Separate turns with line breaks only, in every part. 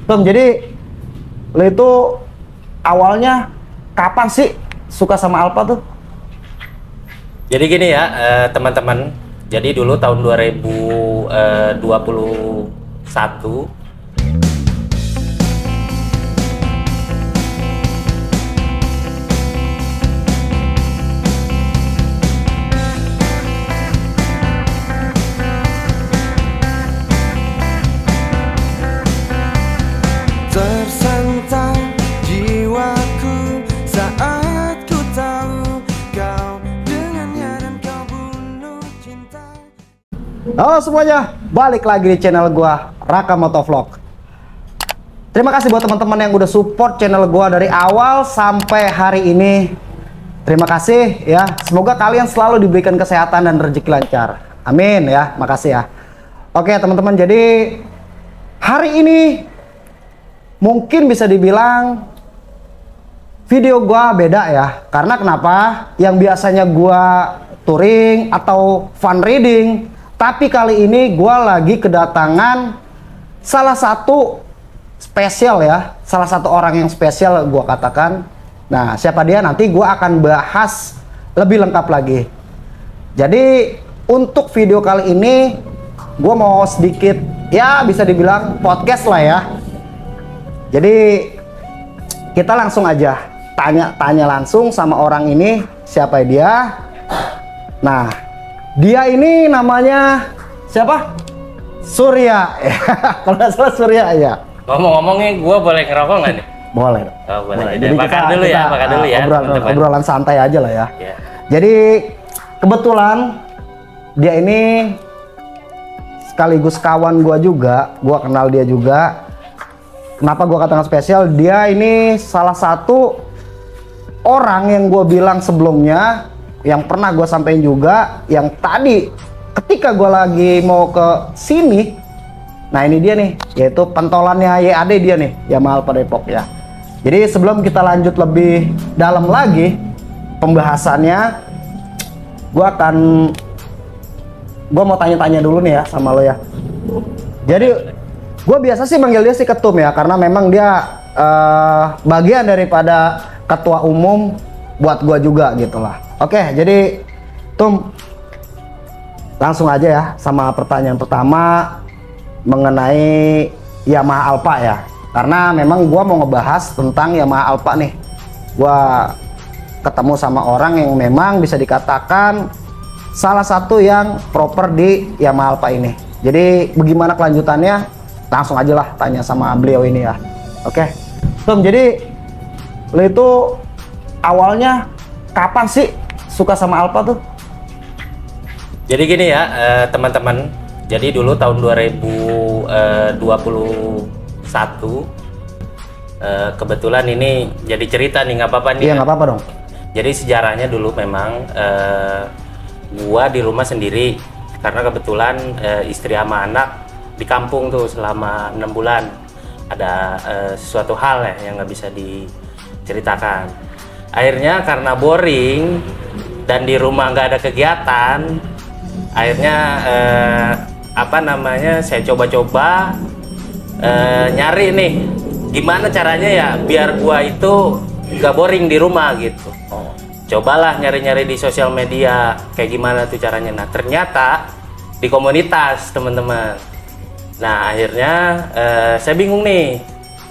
Tom, jadi lo itu awalnya kapan sih suka sama Alpa tuh?
Jadi gini ya, teman-teman. Jadi dulu tahun 2021
tersentak jiwaku saat ku tahu kau dengannya dan kau bunuh cinta.
Halo semuanya, balik lagi di channel gua Raka Motovlog. Terima kasih buat teman-teman yang udah support channel gua dari awal sampai hari ini. Terima kasih ya. Semoga kalian selalu diberikan kesehatan dan rezeki lancar. Amin ya. Makasih ya. Oke teman-teman, jadi hari ini mungkin bisa dibilang video gua beda ya. Karena kenapa? Yang biasanya gua touring atau fun reading, tapi kali ini gua lagi kedatangan salah satu spesial ya. Salah satu orang yang spesial gua katakan. Nah, siapa dia nanti gua akan bahas lebih lengkap lagi. Jadi untuk video kali ini gua mau sedikit ya bisa dibilang podcast lah ya. Jadi kita langsung aja tanya langsung sama orang ini, siapa dia. Nah, dia ini namanya siapa? Surya. Kalau nggak salah Surya ya.
ngomong-ngomongnya, gue boleh ngerokok nggak nih?
Boleh.
Oh, boleh.
Jadi
makan dulu ya, teman-teman.
Obrolan santai aja lah ya.
Ya.
Jadi kebetulan dia ini sekaligus kawan gua juga, gua kenal dia juga. Kenapa gua katakan spesial? Dia ini salah satu orang yang gua bilang sebelumnya, yang pernah gua sampaikan juga, yang tadi ketika gua lagi mau ke sini, nah ini dia nih, yaitu pentolannya YAD dia nih, Yamaha Alpa Depok ya. Jadi sebelum kita lanjut lebih dalam lagi pembahasannya, gua mau tanya-tanya dulu nih ya sama lo ya. Jadi gue biasa sih manggil dia si Ketum ya, karena memang dia bagian daripada ketua umum buat gue juga gitulah. Oke, jadi Tum, langsung aja ya sama pertanyaan pertama mengenai Yamaha Alpa ya. Karena memang gue mau ngebahas tentang Yamaha Alpa nih. Gue ketemu sama orang yang memang bisa dikatakan salah satu yang proper di Yamaha Alpa ini. Jadi bagaimana kelanjutannya? Langsung aja lah tanya sama beliau ini ya. Oke Tom, jadi lo itu awalnya kapan sih suka sama Alpa tuh?
Jadi gini ya, teman-teman. Jadi dulu tahun 2021 kebetulan ini jadi cerita nih, nggak apa-apa nih.
Iya, nggak apa-apa dong.
Jadi sejarahnya dulu memang gua di rumah sendiri karena kebetulan istri sama anak di kampung tuh selama 6 bulan. Ada sesuatu hal ya yang nggak bisa diceritakan. Akhirnya karena boring dan di rumah nggak ada kegiatan, akhirnya saya coba-coba nyari nih gimana caranya ya biar gua itu nggak boring di rumah gitu. Cobalah nyari-nyari di sosial media kayak gimana tuh caranya. Nah ternyata di komunitas teman-teman. Nah akhirnya saya bingung nih,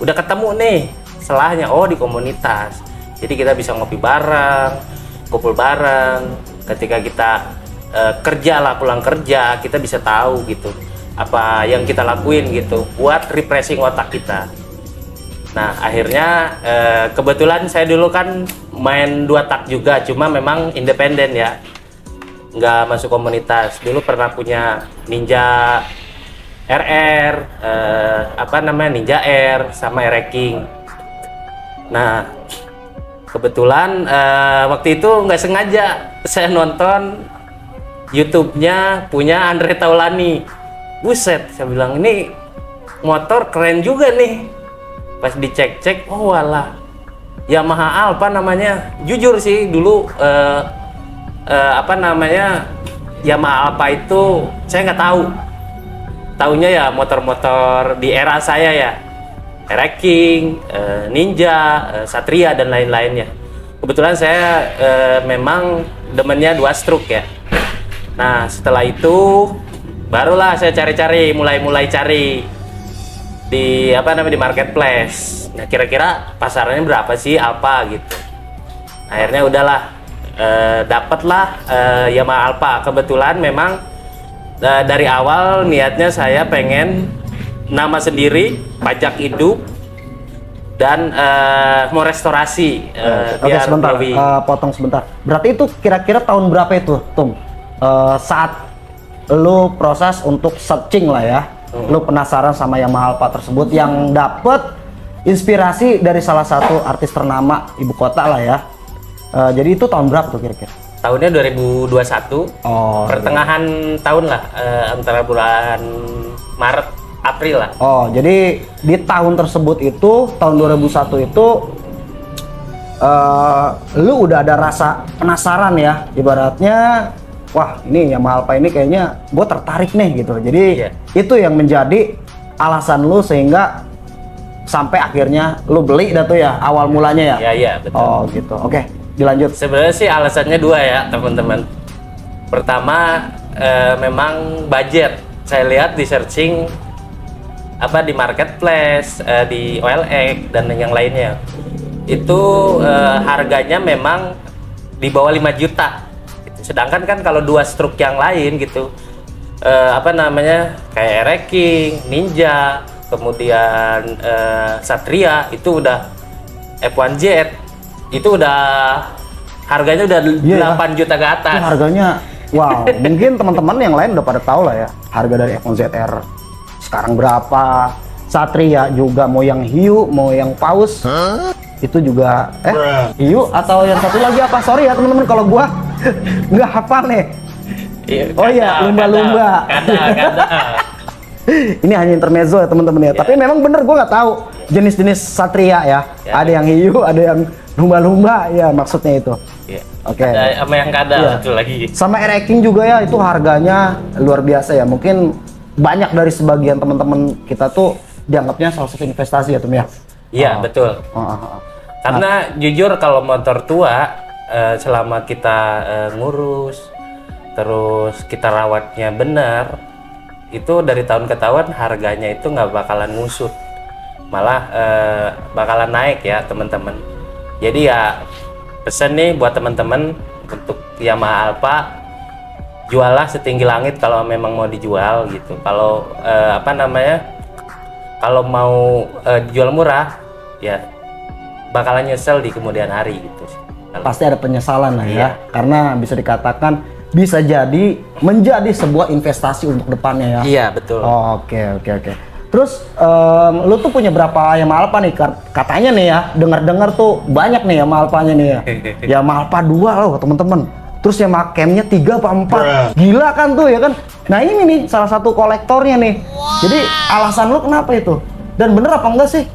udah ketemu nih salahnya, oh di komunitas. Jadi kita bisa ngopi bareng, kumpul bareng. Ketika kita kerja lah, pulang kerja, kita bisa tahu gitu apa yang kita lakuin gitu buat refreshing otak kita. Nah akhirnya kebetulan saya dulu kan main 2 tak juga, cuma memang independen ya, nggak masuk komunitas. Dulu pernah punya Ninja RR, Ninja R sama RR King. Nah kebetulan waktu itu nggak sengaja saya nonton YouTube-nya punya Andre Taulani. Buset, saya bilang ini motor keren juga nih. Pas dicek-cek, oh walah, Yamaha Alpa namanya. Jujur sih dulu Yamaha Alpa itu saya nggak tahu. Taunya ya motor-motor di era saya ya. King, Ninja, Satria dan lain-lainnya. Kebetulan saya memang demennya 2 stroke ya. Nah setelah itu barulah saya cari-cari, mulai cari di di marketplace. Nah kira-kira pasarannya berapa sih, apa gitu. Akhirnya udahlah, dapatlah Yamaha Alpha. Kebetulan memang dari awal niatnya saya pengen nama sendiri, pajak hidup, dan mau restorasi.
Oke, sebentar, potong sebentar. Berarti itu kira-kira tahun berapa itu, Tum? Saat lu proses untuk searching lah ya, lu penasaran sama Yamaha Alpha tersebut, yang dapet inspirasi dari salah satu artis ternama ibu kota lah ya. Jadi itu tahun berapa tuh kira-kira?
Tahunnya 2021, pertengahan tahun lah, antara bulan Maret April lah.
Oh, jadi di tahun tersebut itu, tahun 2001 itu, lu udah ada rasa penasaran ya, ibaratnya, wah ini Yamaha Alpha ini kayaknya gue tertarik nih gitu. Jadi itu yang menjadi alasan lu sehingga sampai akhirnya lu beli dah tuh ya, awal mulanya ya?
Iya, betul.
Oh gitu, oke, dilanjut.
Sebenarnya sih alasannya 2 ya teman-teman. Pertama, memang budget. Saya lihat di searching di marketplace, di OLX dan yang lainnya, itu harganya memang di bawah 5 juta. Sedangkan kan kalau 2 stroke yang lain gitu, kayak King, Ninja, kemudian Satria, itu udah F1Z, itu udah harganya udah 8 juta ke atas.
Itu harganya, wow. Mungkin teman-teman yang lain udah pada tahu lah ya, harga dari F1ZR sekarang berapa. Satria juga, mau yang hiu, mau yang paus, itu juga hiu atau yang satu lagi apa? Sorry ya teman-teman kalau gua nggak hafal nih. Oh iya, lumba-lumba. Ini hanya intermezzo ya teman-teman ya. Tapi memang bener gua nggak tahu jenis-jenis Satria ya. Ada yang hiu, ada yang lumba-lumba ya, maksudnya itu. Oke.
Sama yang kadal itu lagi.
Sama King juga ya, itu harganya luar biasa ya. Mungkin banyak dari sebagian teman-teman kita tuh dianggapnya salah satu investasi ya, Tum ya.
Iya, betul. Karena jujur kalau motor tua, selama kita ngurus, terus kita rawatnya benar, itu dari tahun ke tahun harganya itu nggak bakalan ngusut, malah bakalan naik ya teman-teman. Jadi ya pesan nih buat teman-teman untuk Yamaha Alpha, jualah setinggi langit kalau memang mau dijual gitu. Kalau kalau mau jual murah ya bakalan nyesel di kemudian hari gitu.
Pasti ada penyesalan lah ya, karena bisa dikatakan bisa jadi menjadi sebuah investasi untuk depannya ya. Iya, betul. Oke. Terus lu tuh punya berapa Yamaha Alpha nih? Katanya nih ya, dengar-dengar tuh banyak nih Yamaha Alpha-nya nih ya. Yamaha Alpha 2 loh teman-teman. Terus Yamaha Cam-nya 3 apa 4. Gila kan tuh ya kan. Nah ini nih salah satu kolektornya nih. Jadi alasan lu kenapa itu? Dan bener apa enggak sih?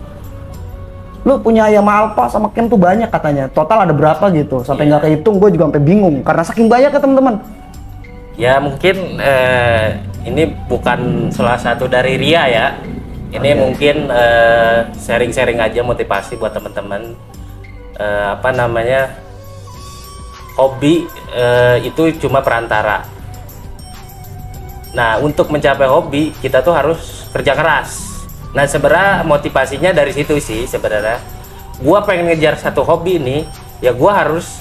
Lu punya Yamaha Alpha sama Cam tuh banyak katanya. Total ada berapa gitu? Sampai nggak kehitung, gue juga sampai bingung. Karena saking banyak ya teman-teman.
Ya mungkin ini bukan salah satu dari Ria ya. Ini mungkin sharing-sharing aja, motivasi buat teman-teman. Hobi itu cuma perantara. Nah untuk mencapai hobi kita tuh harus kerja keras. Nah sebenarnya motivasinya dari situ sih sebenarnya. Gua pengen ngejar satu hobi ini, ya gua harus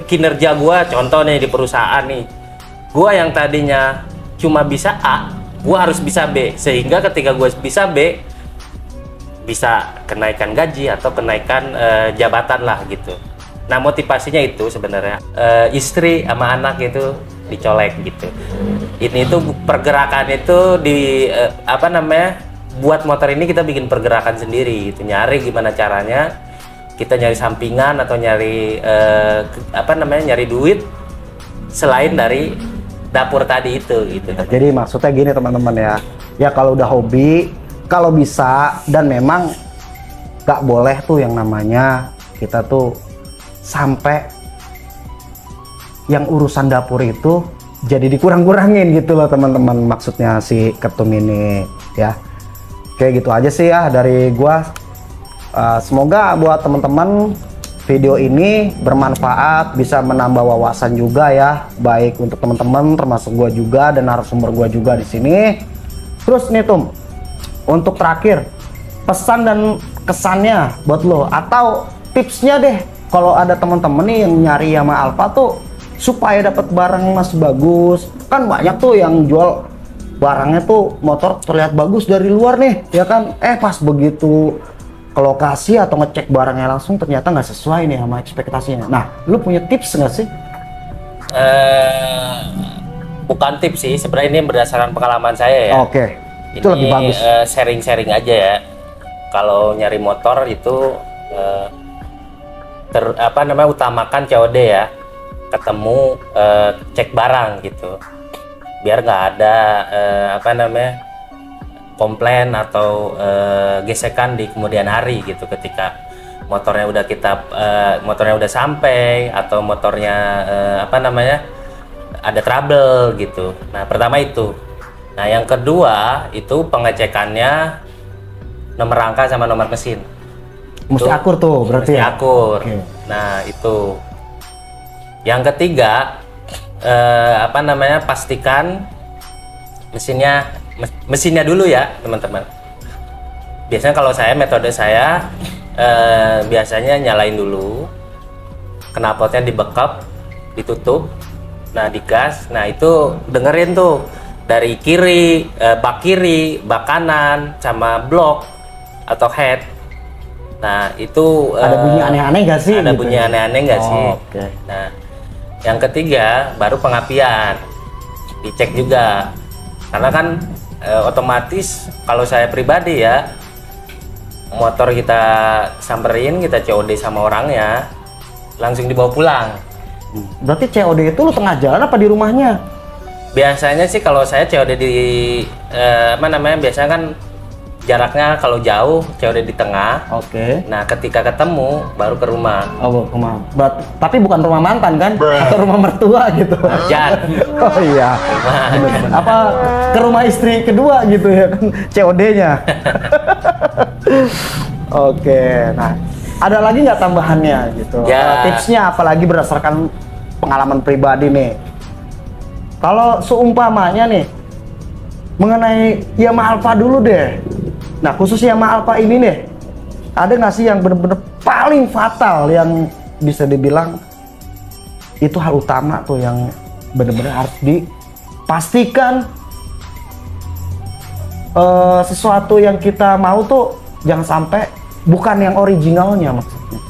kinerja gua, contoh nih di perusahaan nih, gua yang tadinya cuma bisa A, gua harus bisa B, sehingga ketika gua bisa B, bisa kenaikan gaji atau kenaikan jabatan lah gitu. Nah motivasinya itu sebenarnya istri sama anak itu dicolek gitu. Ini tuh pergerakan itu di buat motor ini kita bikin pergerakan sendiri gitu, nyari gimana caranya kita nyari sampingan atau nyari nyari duit selain dari dapur tadi itu gitu.
Jadi maksudnya gini teman-teman ya kalau udah hobi, kalau bisa dan memang gak boleh tuh yang namanya kita tuh sampai yang urusan dapur itu jadi dikurang-kurangin gitu loh teman-teman, maksudnya si Ketum ini ya. Kayak gitu aja sih ya dari gua. Semoga buat teman-teman video ini bermanfaat, bisa menambah wawasan juga ya, baik untuk teman-teman termasuk gua juga dan narasumber gua juga di sini. Terus nih Tum, untuk terakhir pesan dan kesannya buat lo atau tipsnya deh kalau ada teman-teman nih yang nyari Yamaha Alfa tuh supaya dapat barang masih bagus. Kan banyak tuh yang jual barangnya tuh motor terlihat bagus dari luar nih ya kan, pas begitu ke lokasi atau ngecek barangnya langsung ternyata nggak sesuai nih sama ekspektasinya. Nah, lu punya tips nggak sih?
Bukan tips sih, sebenarnya ini berdasarkan pengalaman saya ya.
Oke, itu lebih bagus.
Sharing-sharing aja ya. Kalau nyari motor itu utamakan COD ya. Ketemu cek barang gitu. Biar nggak ada komplain atau gesekan di kemudian hari gitu ketika motornya udah sampai atau motornya ada trouble gitu. Nah, pertama itu. Nah, yang kedua itu pengecekannya nomor rangka sama nomor mesin.
Mesti akur tuh berarti
mesti
ya?
akur.
Oke.
Nah, itu. Yang ketiga pastikan mesinnya dulu ya teman-teman. Biasanya kalau metode saya biasanya nyalain dulu, knalpotnya dibekap, ditutup, nah digas. Nah itu dengerin tuh dari kiri, bak kanan sama blok atau head. Nah itu
ada bunyi aneh-aneh nggak sih?
Ada
gitu
bunyi aneh-aneh nggak sih?
Okay.
Nah yang ketiga baru pengapian, dicek juga. Karena kan otomatis kalau saya pribadi ya, motor kita samperin, kita COD sama orangnya, langsung dibawa pulang.
Berarti COD itu lu tengah jalan apa di rumahnya?
Biasanya sih kalau saya COD di biasanya kan jaraknya kalau jauh COD di tengah.
Oke.
Nah ketika ketemu baru ke rumah.
Oh, rumah. Tapi bukan rumah mantan kan? Atau rumah mertua gitu.
Jangan.
Oh iya. Bener-bener. Apa ke rumah istri kedua gitu ya kan COD-nya. Oke. Nah, ada lagi nggak tambahannya gitu?
Ya.
Tipsnya apalagi berdasarkan pengalaman pribadi nih. Kalau seumpamanya nih mengenai Yamaha Alfa dulu deh. Nah, khusus Yamaha Alfa ini nih, ada nggak sih yang bener-bener paling fatal yang bisa dibilang itu hal utama tuh yang bener-bener harus dipastikan sesuatu yang kita mau tuh jangan sampai bukan yang originalnya maksudnya.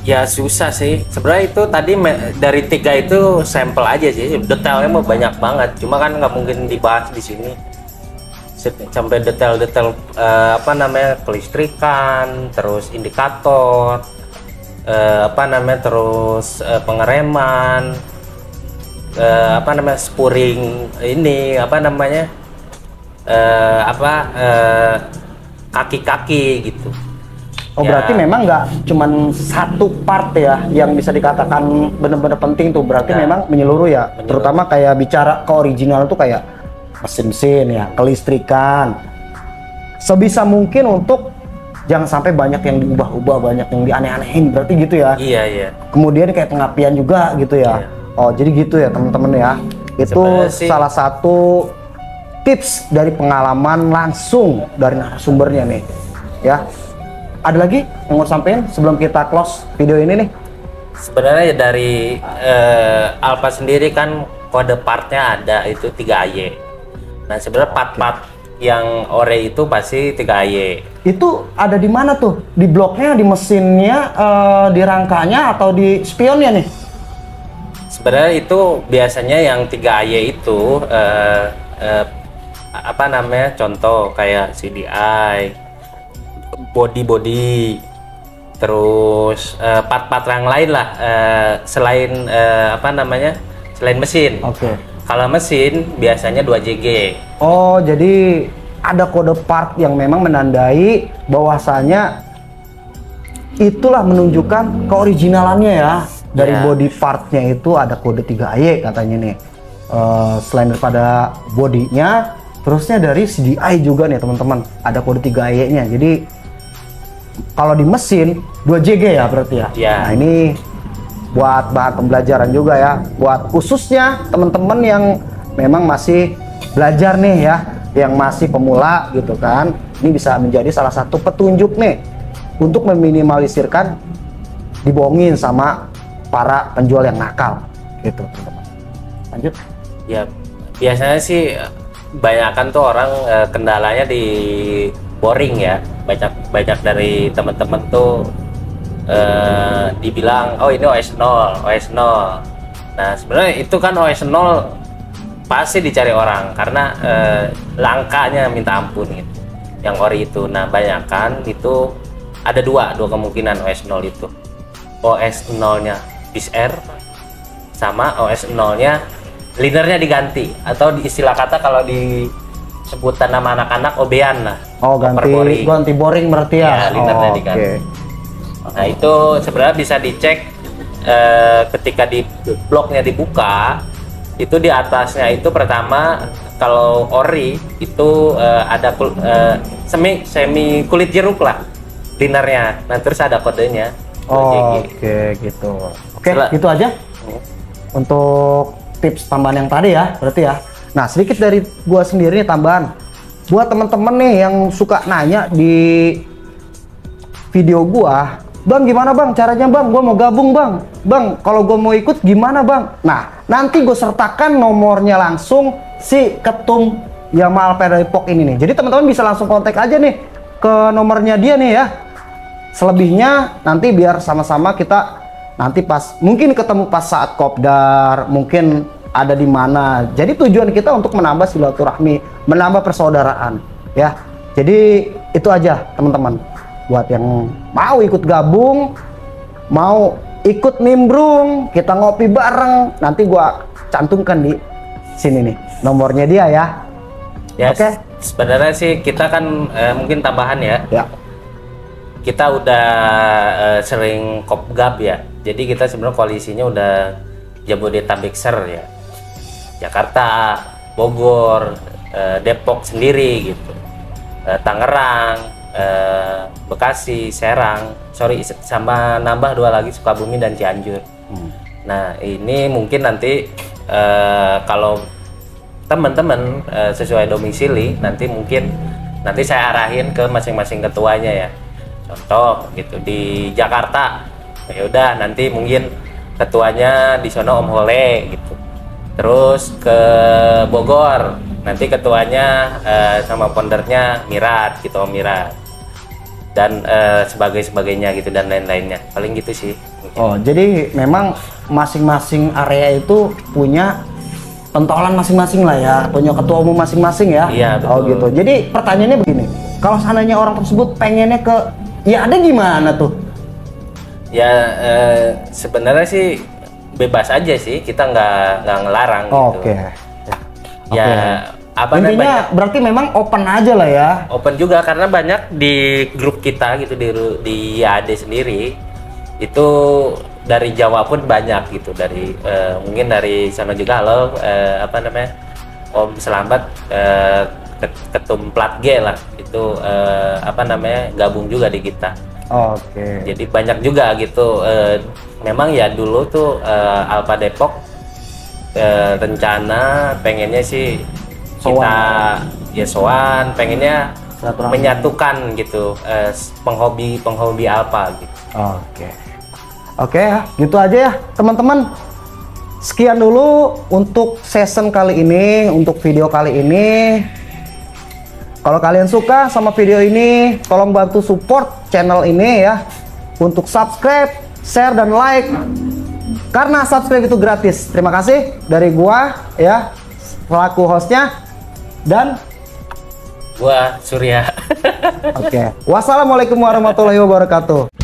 Ya susah sih. Sebenarnya itu tadi dari 3 itu sampel aja sih. Detailnya mau banyak banget. Cuma kan nggak mungkin dibahas di sini. Sampai detail-detail kelistrikan, terus indikator, terus pengereman, spuring ini kaki-kaki gitu.
Oh ya. Berarti memang nggak cuman satu part ya yang bisa dikatakan benar-benar penting tuh. Berarti memang menyeluruh ya. Menyeluruh. Terutama kayak bicara ke original tuh kayak mesin-mesin ya, kelistrikan. Sebisa mungkin untuk jangan sampai banyak yang diubah-ubah, banyak yang dianeh-anehin. Berarti gitu ya.
Iya, iya.
Kemudian kayak pengapian juga gitu ya. Iya. Oh, jadi gitu ya teman-teman ya. Itu salah satu tips dari pengalaman langsung dari narasumbernya nih. Ya. Ada lagi yang mau sampein sebelum kita close video ini nih?
Sebenarnya dari Alfa sendiri kan kode partnya ada itu 3AY. Nah sebenarnya part-part yang ore itu pasti 3AY. Itu
ada di mana tuh? Di bloknya, di mesinnya, di rangkanya, atau di spionnya nih?
Sebenarnya itu biasanya yang 3AY itu contoh kayak CDI, body, terus part-part yang lain lah selain selain mesin.
Oke.
Kalau mesin biasanya 2JG.
Oh, jadi ada kode part yang memang menandai bahwasanya itulah menunjukkan keoriginalannya ya. Dari body partnya itu ada kode 3AY katanya nih. Selain daripada bodinya, Terusnya dari CDI juga nih teman-teman, ada kode 3E-nya. Jadi kalau di mesin 2JG ya berarti ya.
Iya.
Nah ini buat bahan pembelajaran juga ya, buat khususnya teman-teman yang memang masih belajar nih ya, yang masih pemula gitu kan. Ini bisa menjadi salah satu petunjuk nih untuk meminimalisirkan dibohongin sama para penjual yang nakal gitu teman-teman. Lanjut.
Ya biasanya sih banyakan tuh orang kendalanya di boring ya. Banyak dari teman-teman tuh dibilang oh ini OS 0. Nah sebenarnya itu kan OS 0 pasti dicari orang karena langkanya minta ampun gitu yang ori itu. Nah banyakan itu ada dua kemungkinan OS 0 itu, OS 0 nya BIS-R sama OS 0 nya linernya diganti, atau di istilah kata kalau di sebutan nama anak-anak obean lah.
Oh ganti boring berarti ya.
Ya linernya diganti.
Okay.
Nah itu sebenarnya bisa dicek ketika di bloknya dibuka, itu di atasnya itu pertama kalau ori itu ada semi kulit jeruk lah linernya. Nah terus ada kodenya.
Oke gitu. Oke gitu aja untuk tips tambahan yang tadi ya berarti ya. Nah sedikit dari gua sendiri nih tambahan buat temen-temen nih yang suka nanya di video gua, bang gimana bang caranya bang, gua mau gabung bang kalau gua mau ikut gimana bang. Nah nanti gue sertakan nomornya langsung si ketum Yamal Depok ini nih, jadi teman-teman bisa langsung kontak aja nih ke nomornya dia nih ya. Selebihnya nanti biar sama-sama kita nanti pas mungkin ketemu pas saat kopdar, mungkin ada di mana. Jadi tujuan kita untuk menambah silaturahmi, menambah persaudaraan ya. Jadi itu aja teman-teman. Buat yang mau ikut gabung, mau ikut nimbrung, kita ngopi bareng, nanti gua cantumkan di sini nih nomornya dia ya.
Ya,
Oke.
Sebenarnya sih kita kan mungkin tambahan ya.
Ya.
Kita udah sering kopgab ya. Jadi kita sebenarnya koalisinya udah Jabodetabekser ya. Jakarta, Bogor, Depok sendiri gitu. Tangerang, Bekasi, Serang, sama nambah 2 lagi Sukabumi dan Cianjur. Nah, ini mungkin nanti kalau teman-teman sesuai domisili nanti saya arahin ke masing-masing ketuanya ya. Contoh gitu di Jakarta, ya udah nanti mungkin ketuanya di sono Om Hole gitu. Terus ke Bogor, nanti ketuanya sama foundernya Mirat gitu, Om Mirat. Dan sebagainya gitu dan lain-lainnya. Paling gitu sih.
Oh, jadi memang masing-masing area itu punya pentolan masing-masing lah ya, punya ketua umum masing-masing ya.
Iya, betul.
Oh gitu. Jadi pertanyaannya begini, kalau seandainya orang tersebut pengennya ke ya ada gimana tuh?
Ya sebenarnya sih bebas aja sih, kita nggak ngelarang gitu.
Oke.
Ya apa
intinya berarti memang open aja lah ya.
Open juga karena banyak di grup kita gitu di YAD sendiri itu dari Jawa pun banyak gitu, dari mungkin dari sana juga. Halo Om Selamat, ketum plat G lah itu gabung juga di kita.
Oke.
Jadi banyak juga gitu. Memang ya dulu tuh Alpha Depok rencana pengennya sih kita soan, pengennya menyatukan gitu penghobi Alpha gitu.
Oke, gitu aja ya teman-teman. Sekian dulu untuk season kali ini, untuk video kali ini. Kalau kalian suka sama video ini, tolong bantu support channel ini ya, untuk subscribe, share, dan like. Karena subscribe itu gratis. Terima kasih dari gua ya, selaku hostnya, dan
gua Surya.
Oke. Wassalamualaikum warahmatullahi wabarakatuh.